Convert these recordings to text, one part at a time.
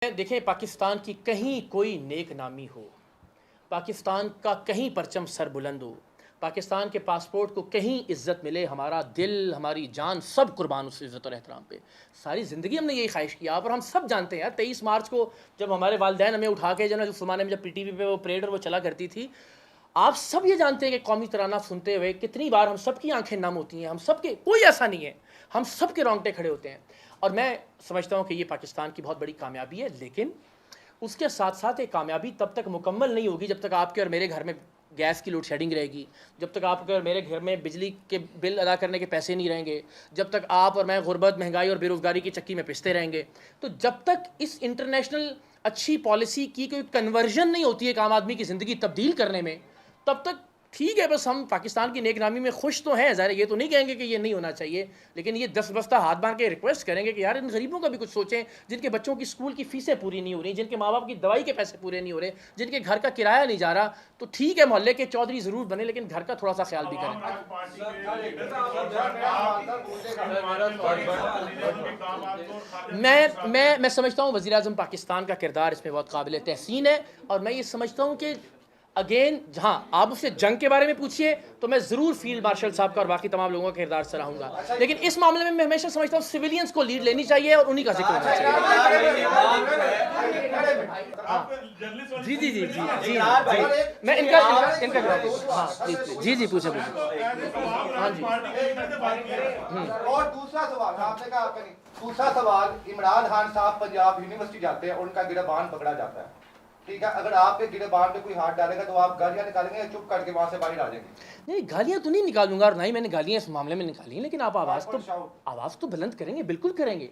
देखें, पाकिस्तान की कहीं कोई नेक नामी हो, पाकिस्तान का कहीं परचम सर बुलंद हो, पाकिस्तान के पासपोर्ट को कहीं इज़्ज़त मिले, हमारा दिल हमारी जान सब कुर्बान उस इज़्ज़त और एहतराम पे। सारी ज़िंदगी हमने यही ख्वाहिश किया। और हम सब जानते हैं यार, 23 मार्च को जब हमारे वालिदैन हमें उठा के जब उस ज़माने में जब PTV पे वो परेड और वो चला करती थी, आप सब ये जानते हैं कि कौमी तराना सुनते हुए कितनी बार हम सब की आंखें नम होती हैं। हम सब के, कोई ऐसा नहीं है, हम सब के रोंगटे खड़े होते हैं। और मैं समझता हूँ कि ये पाकिस्तान की बहुत बड़ी कामयाबी है, लेकिन उसके साथ साथ एक कामयाबी तब तक मुकम्मल नहीं होगी जब तक आपके और मेरे घर में गैस की लोड शेडिंग रहेगी, जब तक आपके और मेरे घर में बिजली के बिल अदा करने के पैसे नहीं रहेंगे, जब तक आप और मैं गुर्बत, महंगाई और बेरोज़गारी की चक्की में पिसते रहेंगे। तो जब तक इस इंटरनेशनल अच्छी पॉलिसी की कोई कन्वर्जन नहीं होती है एक आम आदमी की ज़िंदगी तब्दील करने में, तब तक ठीक है। बस हम पाकिस्तान की नेकनामी में खुश तो हैं, ज़ाहिर ये तो नहीं कहेंगे कि ये नहीं होना चाहिए, लेकिन ये 10 बस्ता हाथ बांध के रिक्वेस्ट करेंगे कि यार इन गरीबों का भी कुछ सोचें, जिनके बच्चों की स्कूल की फ़ीसें पूरी नहीं हो रही, जिनके माँ बाप की दवाई के पैसे पूरे नहीं हो रहे, जिनके घर का किराया नहीं जा रहा। तो ठीक है, मोहल्ले के चौधरी ज़रूर बने, लेकिन घर का थोड़ा सा ख्याल भी करें। मैं समझता हूँ वज़ीर-ए-आज़म पाकिस्तान का किरदार इसमें बहुत काबिल तहसीन है। और मैं ये समझता हूँ कि अगेन, जहाँ आप उससे जंग के बारे में पूछिए तो मैं ज़रूर फील्ड मार्शल साहब का और बाकी तमाम लोगों का किरदार सराहूँगा, लेकिन इस मामले में मैं हमेशा समझता हूँ सिविलियंस को लीड लेनी चाहिए और उन्हीं का जिक्र होना चाहिए। जी जी जी जी जी जी मैं इनका जी पूछे हाँ जी। और दूसरा सवाल आपने कहा, आपका नहीं, दूसरा सवाल, इमरान खान साहब पंजाब यूनिवर्सिटी जाते हैं और उनका गिरबान पकड़ा जाता है, ठीक है। अगर आपके गिरबान पे कोई हाथ डालेगा तो आप गालियां निकालेंगे या चुप करके वहां से बाहर आ जाएंगे? नहीं, गालियां तो नहीं निकालूंगा और ना ही मैंने गालियां इस मामले में निकाली, लेकिन आप आवाज़ तो बुलंद करेंगे, बिल्कुल करेंगे।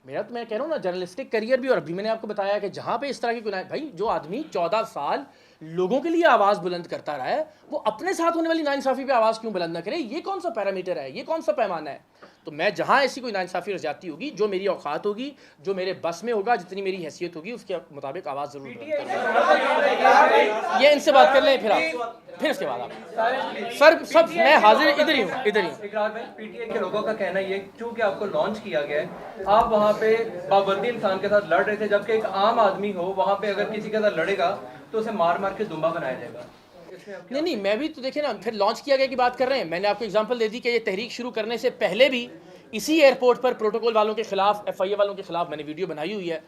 मेरा तो, मैं कह रहा हूँ ना, जर्नलिस्टिक करियर भी, और अभी मैंने आपको बताया कि जहाँ पे इस तरह की भाई, जो आदमी 14 साल लोगों के लिए आवाज़ बुलंद करता रहा है, वो अपने साथ होने वाली नाइंसाफ़ी पे आवाज़ क्यों बुलंद ना करे? ये कौन सा पैरामीटर है, ये कौन सा पैमाना है? तो मैं जहाँ ऐसी कोई नाइंसाफ़ी और ज़्यादती होगी, जो मेरी औकात होगी, जो मेरे बस में होगा, जितनी मेरी हैसियत होगी, उसके मुताबिक आवाज़ ज़रूर बुलंद करूँगा। ये इनसे बात कर लें, फिर उसके बाद आप सर सब मैं हाजिर इधर ही हूँ। PTI के लोगों का कहना ये, चूंकि आपको लॉन्च किया गया है, आप वहाँ पे बावर्दी इंसान के साथ लड़ रहे थे, जबकि एक आम आदमी हो वहाँ पे अगर किसी के साथ लड़ेगा तो उसे मार मार के दुम्बा बनाया जाएगा। नहीं, मैं भी तो देखे ना, फिर लॉन्च किया गया की बात कर रहे हैं। मैंने आपको एग्जांपल दे दी कि ये तहरीक शुरू करने से पहले भी इसी एयरपोर्ट पर प्रोटोकॉल वालों के खिलाफ, FIA वालों के खिलाफ मैंने वीडियो बनाई हुई है।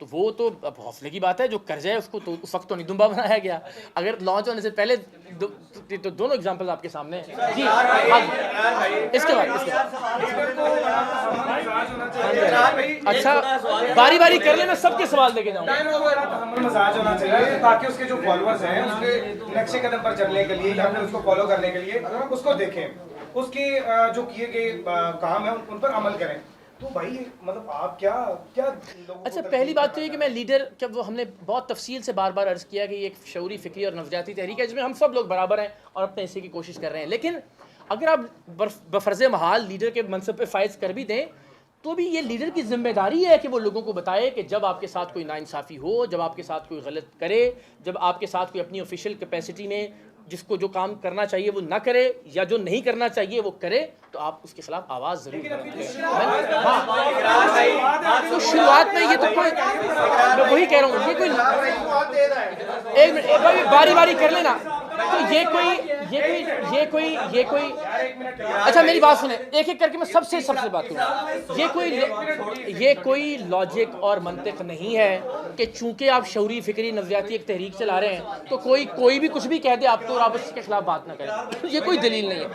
तो वो तो अब हौसले की बात है, जो कर जाए उसको तो उस वक्त तो नहीं दुम्बा बनाया गया। अगर लॉन्च होने से पहले तो दोनों एग्जांपल आपके सामने हैं जी। इसके बाद अच्छा, बारी बारी कर ले, मैं सबके सवाल लेके जाऊंगा। मजाज होना चाहिए ताकि उसके जो फॉलोअर्स हैं उसके नक्शे कदम पर चलने के लिए या फिर उसको फॉलो करने के लिए उसको देखें, उसके जो किए गए काम है उन पर अमल करें। तो भाई मतलब आप क्या अच्छा, पहली बात तो ये कि मैं लीडर, जब वो हमने बहुत तफसील से बार बार अर्ज़ किया कि ये एक शऊरी फ़िक्री और नफ़जाती तहरीक है जिसमें हम सब लोग बराबर हैं और अपने हिस्से की कोशिश कर रहे हैं। लेकिन अगर आप बफ़र्ज़ महाल लीडर के मनसब पे फायज़ कर भी दें, तो भी ये लीडर की जिम्मेदारी है कि वो लोगों को बताए कि जब आपके साथ कोई नाइंसाफ़ी हो, जब आपके साथ कोई गलत करे, जब आपके साथ कोई अपनी ऑफिशियल कैपेसिटी में जिसको जो काम करना चाहिए वो ना करे या जो नहीं करना चाहिए वो करे, तो आप उसके खिलाफ आवाज़ ज़रूर करें। हाँ, तो शुरुआत में ये तो कोई, मैं वही कह रहा हूँ, ये कोई एक मिनट बारी बारी कर लेना। तो ये कोई अच्छा, मेरी बात सुने, एक एक करके मैं सबसे बात करूँ। ये कोई लॉजिक और मंतिक नहीं है कि चूंकि आप शऊरी फिक्री नज़रियाती एक तहरीक चला रहे हैं तो कोई भी कुछ भी कह दे आपको और आप उसके खिलाफ बात ना करें। ये कोई दलील नहीं है।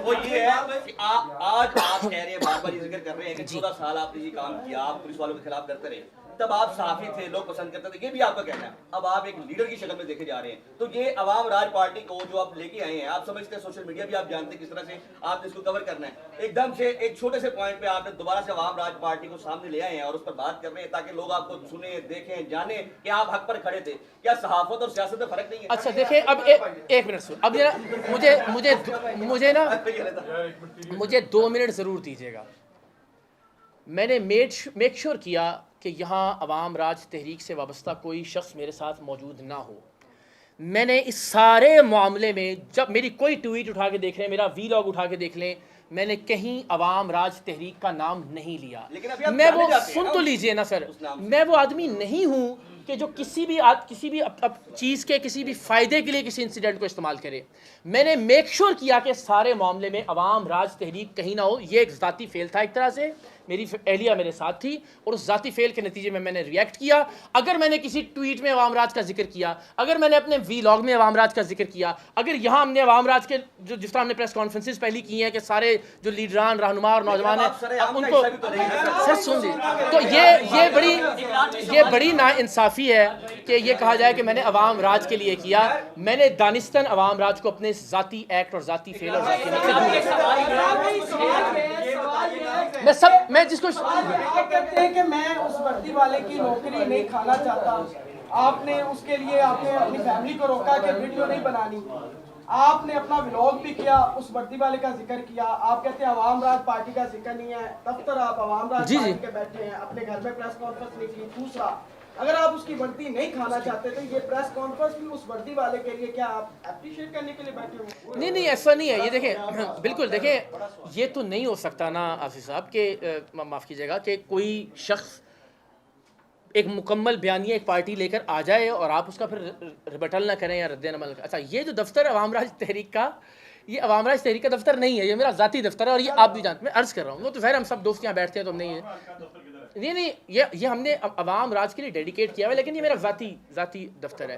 वो ये है कि आज आप कह रहे हैं, बार बार जिक्र कर रहे हैं कि 14 साल आपने ये काम किया, आप पुलिस वालों के खिलाफ करते रहे, तब आप सहाफी थे, लोग पसंद करते थे, ये भी आपका कहना है। अब आप एक लीडर की शक्ल में देखे जा रहे हैं, तो ये अवाम राज पार्टी को जो आप लेके आए हैं, आप समझते हैं, सोशल मीडिया भी आप जानते हैं किस तरह से आपने इसको कवर करना है। एकदम से एक छोटे से पॉइंट पे आपने दोबारा से अवाम राज पार्टी को सामने ले आए हैं और उस पर बात कर रहे हैं ताकि लोग आपको सुने, देखें, जाने कि आप हक पर खड़े थे। क्या सहाफत और सियासत में फर्क नहीं है? अच्छा देखिए, अब एक मिनट सुन, अब मुझे 2 मिनट ज़रूर दीजिएगा। मैंने मेक श्योर किया कि यहाँ अवाम राज तहरीक से वाबस्ता कोई शख्स मेरे साथ मौजूद ना हो। मैंने इस सारे मामले में, जब मेरी कोई ट्वीट उठा के देख लें, मेरा वीलॉग उठा के देख लें, मैंने कहीं अवाम राज तहरीक का नाम नहीं लिया। लेकिन अभी आप मैं जाने वो जाते हैं सुन ना तो लीजिए ना सर, उस नाम से। मैं वो आदमी नहीं हूँ कि जो किसी भी चीज़ के किसी भी फ़ायदे के लिए किसी इंसिडेंट को इस्तेमाल करे। मैंने मेक श्योर किया कि सारे मामले में अवाम राज तहरीक कहीं ना हो। ये एक ज़ाती फेल था एक तरह से, मेरी एहलिया मेरे साथ थी और उस ज़ाती फेल के नतीजे में मैंने रिएक्ट किया। अगर मैंने किसी ट्वीट में अवाम राज का जिक्र किया, अगर मैंने अपने वीलॉग में अवाम राज का जिक्र किया, अगर यहाँ हमने अवाम राज के जो जिस तरह हमने प्रेस कॉन्फ्रेंसेस पहली की हैं कि सारे जो लीडरान रहनुमा और नौजवान आप सरेआम हैं का उनको हिस्सा भी तो नहीं है सर सुन लीजिए, तो ये बड़ी नाइंसाफ़ी है कि ये कहा जाए कि मैंने अवाम राज के लिए किया। मैंने दानिस्तन अवाम राज को अपने ज़ाती एक्ट और ज़ाती फेल और मैं जिसको आप कहते हैं कि मैं उस वर्दी वाले की नौकरी नहीं खाना चाहता, आपने उसके लिए आपने अपनी फैमिली को रोका कि वीडियो नहीं बनानी, आपने अपना व्लॉग भी किया, उस वर्दी वाले का जिक्र किया। आप कहते हैं अवाम राज पार्टी का जिक्र नहीं है, दफ्तर आप अवाम राज पार्टी के बैठे हैं, अपने घर में प्रेस कॉन्फ्रेंस नहीं की। दूसरा, अगर आप उसकी वर्दी नहीं खाना चाहते तो ये प्रेस कॉन्फ्रेंस भी उस वर्दी वाले के लिए क्या आप अप्रिशिएट करने के लिए बैठे हो? नहीं ऐसा नहीं है। ये देखें, बिल्कुल देखें, ये तो नहीं हो सकता ना आसिफ साहब के माफ़ कीजिएगा कि कोई शख्स एक मुकम्मल बयानिया एक पार्टी लेकर आ जाए और आप उसका फिर रिबटल ना करें या रद्द-ए-अमल। अच्छा, ये जो दफ्तर अवाम राज तहरीक का, ये अवाम राज तहरीक का दफ्तर नहीं है, ये मेरा ज़ाती दफ्तर है और ये आप भी जानते, मैं अर्ज़ कर रहा हूँ। वो तो ज़ाहिर हम सब दोस्त यहाँ बैठते हैं तो हम नहीं है, नहीं ये हमने अवाम राज के लिए डेडिकेट किया हुआ है, लेकिन ये मेरा ज़ाती दफ्तर है।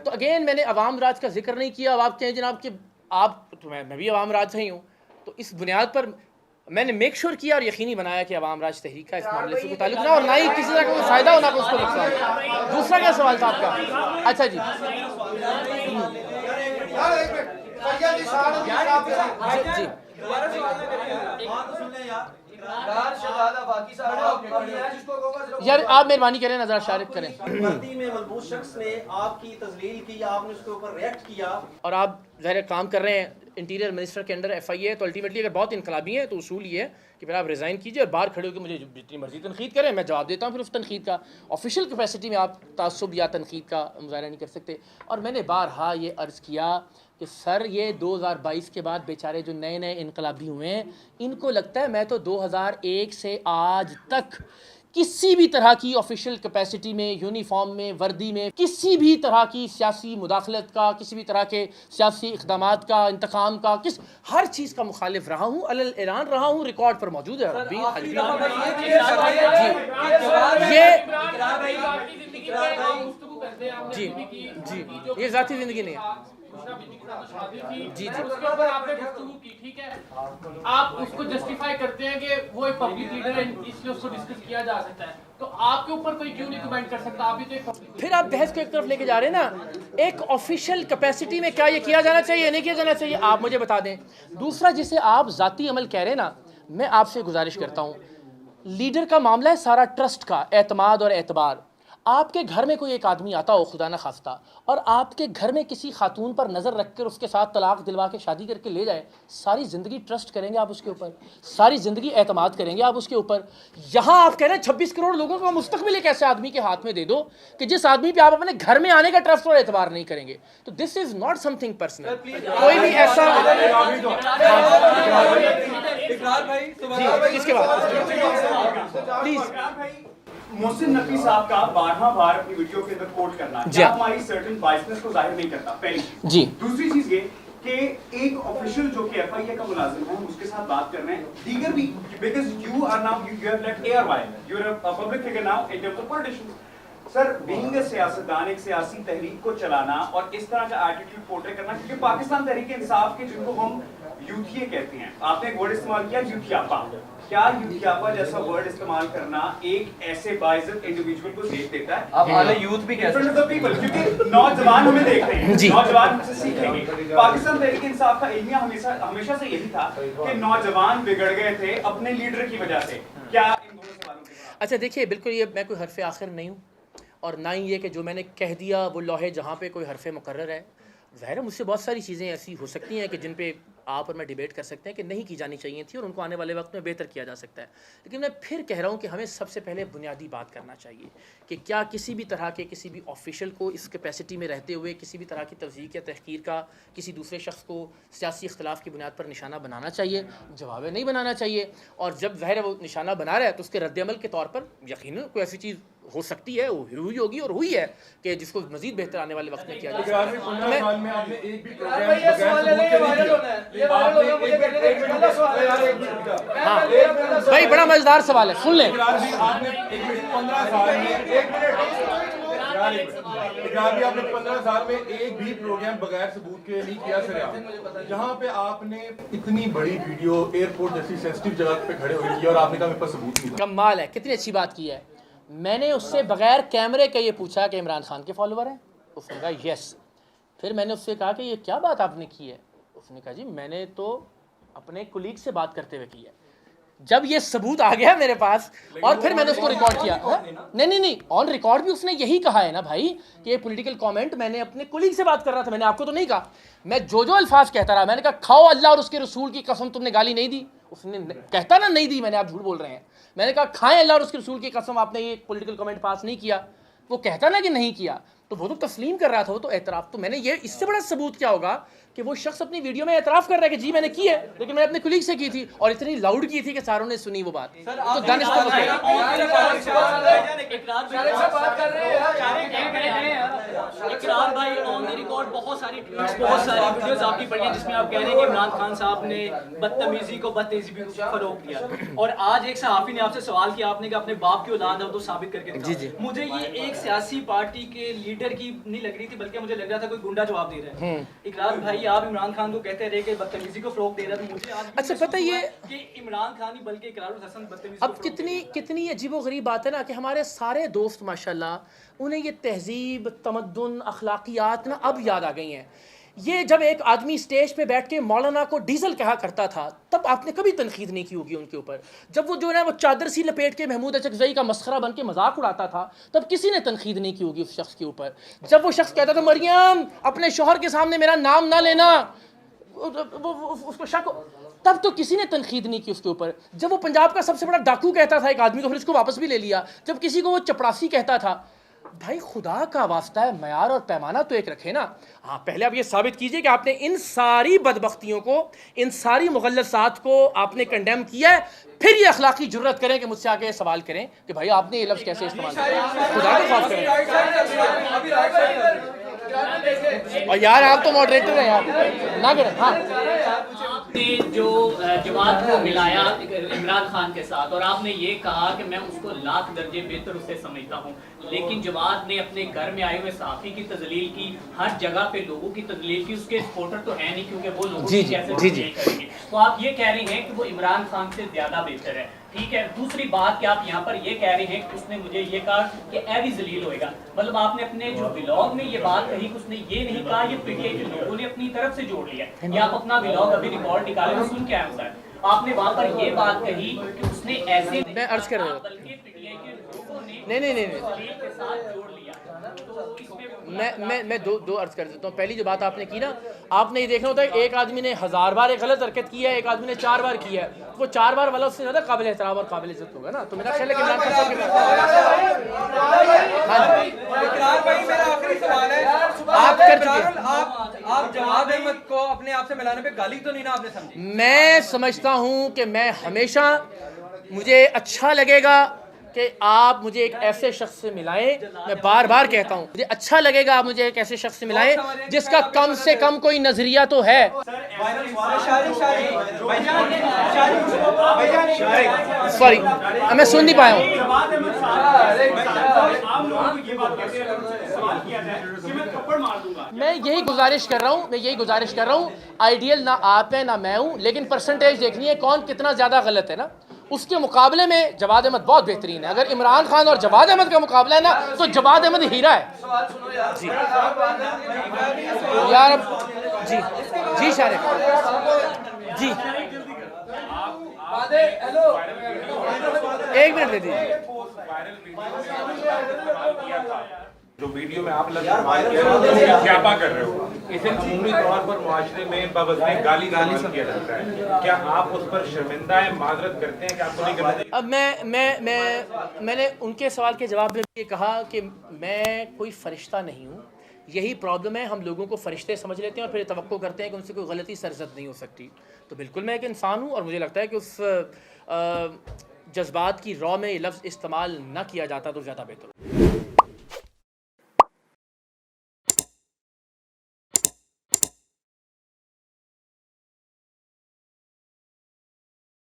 तो अगेन मैंने अवाम राज का जिक्र नहीं किया। अब आप कहें जनाब कि आप तो मैं भी अवाम राज से ही हूँ, तो इस बुनियाद पर मैंने मेक श्योर किया और यकीनी बनाया कि अवाम राज तहरीक का इस मामले से कोई ताल्लुक ना और ना ही किसी तरह का कोई फ़ायदा हो ना उसको नुकसान। दूसरा क्या सवाल था आपका? अच्छा जी यार एक मिनट, सैयद निशान जी यार आप मेहरबानी करें, नजर शारिक करें। वर्दी में मलबूस शख्स ने आपकी तजलील की, आपने उसके ऊपर रिएक्ट किया और आप ज़ाहिर काम कर रहे हैं इंटीरियर मिनिस्टर के अंडर FIA, तो अल्टीमेटली अगर बहुत इनकलाबी है तो उसूल ये है कि फिर आप रिज़ाइन कीजिए और बाहर खड़े होकर मुझे जितनी मर्जी तनकीद करें, मैं जवाब देता हूँ फिर उस तनकीद का। ऑफिशियल कैपेसिटी में आप तासुब या तनकीद का मुज़ाहरा नहीं कर सकते। और मैंने बारहा ये अर्ज़ किया कि सर ये 2022 के बाद बेचारे जो नए इनकलाबी हुए हैं, इनको लगता है मैं तो 2001 से आज तक किसी भी तरह की ऑफिशियल कैपेसिटी में, यूनिफॉर्म में, वर्दी में, किसी भी तरह की सियासी मुदाखलत का, किसी भी तरह के सियासी इक़दामात का, इंतकाम का, हर चीज़ का मुखालिफ रहा हूँ, अलल ऐलान रहा हूँ, रिकॉर्ड पर मौजूद है। ये ज़ाती ज़िंदगी नहीं है। जी उसके ऊपर आपने गुफ्तगू की, ठीक है, आप उसको जस्टिफाई करते हैं कि वो एक पब्लिक लीडर है इसलिए उसको डिस्कस किया जा सकता है, तो आपके ऊपर कोई क्यों नहीं कमेंट कर सकता? आप भी तो एक पब्लिक। फिर आप बहस को एक तरफ लेके जा रहे हैं ना। एक ऑफिशियल कैपेसिटी में क्या ये किया जाना चाहिए, नहीं किया जाना चाहिए, आप मुझे बता दें। दूसरा, जिसे आप ज़ाती अमल कह रहे हैं ना, मैं आपसे गुजारिश करता हूँ, लीडर का मामला है सारा ट्रस्ट का, एतमाद और एतबार। आपके घर में कोई एक आदमी आता हो खुदा न खास्ता और आपके घर में किसी खातून पर नज़र रख कर उसके साथ तलाक दिलवा के शादी करके ले जाए, सारी ज़िंदगी ट्रस्ट करेंगे आप उसके ऊपर, सारी ज़िंदगी एतमाद करेंगे आप उसके ऊपर। यहाँ आप कह रहे हैं 26 करोड़ लोगों को मुस्तकबिल एक ऐसे आदमी के हाथ में दे दो कि जिस आदमी पे आप अपने घर में आने का ट्रस्ट और एतबार नहीं करेंगे। तो this is not something personal. कोई भी ऐसा इसके बाद प्लीज़ मोहसिन नकवी साहब का 12वां बार अपनी वीडियो के अंदर कोट करना जी हमारी सर्टेन बायसनेस को जाहिर नहीं करता, पहली चीज। जी दूसरी चीज ये कि एक ऑफिशियल जो कि FIA का मुलाजिम है, हम उसके साथ बात कर रहे हैं, दीगर भी, because you are now you have let air while, you are a public figure now in terms of politicians. Sir, being a सियासतदान, एक सियासी तहरीक को चलाना और इस तरह का एटीट्यूड पोर्ट्रे करना, क्योंकि पाकिस्तान तहरीक इंसाफ के जिनको हम यूथिये कहते हैं, आपने एक वर्ड इस्तेमाल किया यूथियापा, क्या यूथियापा जैसा वर्ड इस्तेमाल करना एक ऐसे बाइज्जत इंडिविजुअल को देख देता है? आप हाले यूथ भी कह सकते हैं, क्योंकि नौजवान हमें देख रहे हैं, नौजवान हमसे सीखेंगे। पाकिस्तान तहरीक इंसाफ का इल्मिया हमेशा से यही था कि नौजवान बिगड़ गए थे अपने लीडर की वजह से। क्या इन दोनों सवालों के बाद? अच्छा देखिए, बिल्कुल ये मैं कोई हरफ आखिर नहीं हूँ और ना ही ये कि जो मैंने कह दिया वो लौहे जहाँ पे कोई हरफ मुकर्रर है। ज़ाहिर है मुझसे बहुत सारी चीज़ें ऐसी हो सकती हैं कि जिन पे आप और मैं डिबेट कर सकते हैं कि नहीं की जानी चाहिए थी और उनको आने वाले वक्त में बेहतर किया जा सकता है, लेकिन मैं फिर कह रहा हूँ कि हमें सबसे पहले बुनियादी बात करना चाहिए कि क्या किसी भी तरह के किसी भी ऑफिशियल को इस कैपेसिटी में रहते हुए किसी भी तरह की तज़यीक़ या तहक़ीर का किसी दूसरे शख्स को सियासी इख्तलाफ की बुनियाद पर निशाना बनाना चाहिए? जवाब है नहीं बनाना चाहिए। और जब ज़ाहिर है वो निशाना बना रहा है तो उसके रद्द-ए-अमल के तौर पर यकीनन कोई ऐसी चीज़ हो सकती है, वो हुई होगी और हुई है कि जिसको मज़ीद बेहतर आने वाले वक्त में किया जाए। हाँ भाई, बड़ा मजेदार सवाल है, सुन लें। आपने 15 साल में एक भी प्रोग्राम बगैर सबूत के नहीं किया सर। जहाँ पे आपने इतनी बड़ी वीडियो एयरपोर्ट जैसी सेंसिटिव जगह पे खड़े हुए की और आपने कहा मेरे पास सबूत नहीं था। कमाल है, कितनी अच्छी बात की है। मैंने उससे बगैर कैमरे के ये पूछा कि इमरान खान के फॉलोवर हैं? उसने कहा यस। फिर मैंने उससे कहा कि ये क्या बात आपने की है? उसने कहा जी मैंने तो अपने कुलीग से बात करते हुए की है। जब ये सबूत आ गया मेरे पास और फिर मैंने उसको रिकॉर्ड किया। नहीं, ऑन रिकॉर्ड भी उसने यही कहा है ना भाई कि ये पॉलिटिकल कमेंट मैंने अपने कुलीग से बात कर रहा था, मैंने आपको तो नहीं कहा। मैं जो अल्फाज कहता रहा, मैंने कहा खाओ अल्लाह और उसके रसूल की कसम तुमने गाली नहीं दी। उसने कहता ना नहीं दी, मैंने, आप झूठ बोल रहे हैं। मैंने कहा खाएं अल्लाह और उसके रसूल की कसम आपने ये पॉलिटिकल कमेंट पास नहीं किया। वो कहता ना कि नहीं किया, तो वो तो तस्लीम कर रहा था, वो तो एतराफ़। तो मैंने ये, इससे बड़ा सबूत क्या होगा कि वो शख्स अपनी वीडियो में एतराफ़ कर रहा है कि जी मैंने की है, लेकिन मैंने अपने कुलीग से की थी और इतनी लाउड की थी कि सारों ने सुनी वो बात। तो दानिश इकरार भाई ऑन द रिकॉर्ड बहुत सारी ट्वीट्स, बहुत सारी वीडियोस आपकी पड़ी हैं जिसमें आप कह रहे हैं कि इमरान खान साहब ने बदतमीजी को बदतमीजी भी फरोग दिया। और आज एक सहाफ़ी ने आपसे सवाल किया, आपने कहा अपने बाप की औलाद है तो साबित करके दिखाओ। मुझे ये एक सियासी पार्टी के लीडर की नहीं लग रही थी, बल्कि मुझे लग रहा था कोई गुंडा जवाब दे रहा है। इकरार भाई आप इमरान खान को कहते रहे कि बदतमीजी को फरोग दे रहा था, मुझे आज अच्छा पता ये कि इमरान खान ही बल्कि इकरार हसन बदतमीजी। अब कितनी अजीबोगरीब बात है ना कि हमारे सारे दोस्त माशाल्लाह उन्हें ये तहजीब, तमद्दुन, अखलाकियात ना अब याद आ गई हैं। ये जब एक आदमी स्टेज पे बैठ के मौलाना को डीजल कहा करता था तब आपने कभी तनकीद नहीं की होगी उनके ऊपर। जब वो जो है वो चादर सी लपेट के महमूद अचकज़ई का मस्खरा बन के मजाक उड़ाता था तब किसी ने तनकीद नहीं की होगी उस शख्स के ऊपर। जब वो शख्स कहता था मरियम अपने शौहर के सामने मेरा नाम ना लेना, उसको शक, तब तो किसी ने तनकीद नहीं की उसके ऊपर। जब वो पंजाब का सबसे बड़ा डाकू कहता था एक आदमी को, फिर उसको वापस भी ले लिया। जब किसी को वो चपरासी कहता था, भाई खुदा का वास्ता है मयार और पैमाना तो एक रखे ना। हाँ पहले आप ये साबित कीजिए कि आपने इन सारी बदबख्तियों को, इन सारी मुगल्लसात को आपने कंडेम किया है, फिर ये अखलाकी जुर्रत करें कि मुझसे आके सवाल करें कि भाई आपने ये लफ्ज़ कैसे इस्तेमाल किया। खुदा का खौफ करें। और यार आप तो मॉडरेटर हैं यार, ना करें। हाँ आपने जो जमात को मिलाया इमरान खान के साथ और आपने ये कहा कि मैं उसको लाख दर्जे बेहतर उससे समझता हूँ, लेकिन जमात ने अपने घर में आए हुए सहाफ़ी की तजलील की, हर जगह पे लोगों की तजलील की। उसके सपोर्टर तो है नहीं क्योंकि वो लोगों की कैसे तजलील करेंगे। तो आप ये कह रहे हैं कि वो इमरान खान से ज्यादा बेहतर है, ठीक है। दूसरी बात कि आप यहाँ पर ये कह रहे हैं कि उसने मुझे ये कहा कि ए भी जलील होएगा, मतलब आपने अपने जो व्लॉग में ये बात कही कि उसने ये नहीं कहा, ये पीटीआई के लोगों ने अपनी तरफ से जोड़ लिया। या आप अपना व्लॉग अभी रिकॉर्ड निकाले तो सुन के आए सर, आपने वहाँ पर ये बात कही कि उसने ऐसे मैं अर्ज कर रहा हूँ, बल्कि पीटीआई के लोगों ने नहीं के साथ जोड़ लिया। तो इसमें मैं दो अर्ज कर देता हूँ। पहली जो बात आपने की ना, आपने ये देखना होता है एक आदमी ने 1000 बार एक गलत हरकत की है, एक आदमी ने 4 बार की है, वो 4 बार वाला उससे ज़्यादा काबिल एहतराम और काबिल इज्जत होगा ना। तो मेरा ख्याल है कि आप जवाद अहमद को अपने आप से मिलाने पे गाली तो नहीं ना आपने समझी? मैं समझता हूँ कि मैं हमेशा, मुझे अच्छा लगेगा कि आप मुझे एक ऐसे शख्स से मिलाएं। मैं बार बार कहता हूँ मुझे अच्छा लगेगा आप मुझे एक ऐसे शख्स से मिलाएं जिसका कम से कम कोई नजरिया तो है। सॉरी मैं सुन नहीं पाया हूँ। मैं यही गुजारिश कर रहा हूँ, आइडियल ना आप है ना मैं हूँ, लेकिन परसेंटेज देखनी है कौन कितना ज़्यादा गलत है ना। उसके मुकाबले में जवाद अहमद बहुत बेहतरीन है। अगर इमरान खान और जवाद अहमद का मुकाबला है ना तो जवाद अहमद हीरा है। जी यार जी शारिक जी एक मिनट दे दीजिए। जो वीडियो में आप व्यापा कर रहे हो, इसे अमूमी तौर पर मुआशरे में बवज़ने गाली किया जाता है, क्या आप उस पर शर्मिंदा है, माजरत करते हैं कि आपको नहीं करना चाहिए? अब मैंने उनके सवाल के जवाब में ये कहा कि मैं कोई फरिश्ता नहीं हूँ। यही प्रॉब्लम है, हम लोगों को फरिश्ते समझ लेते हैं और फिर तवक्को करते हैं कि उनसे कोई गलती सरजद नहीं हो सकती। तो बिल्कुल मैं एक इंसान हूँ और मुझे लगता है कि उस जज्बात की रॉ में ये लफ्ज़ इस्तेमाल ना किया जाता तो ज़्यादा बेहतर।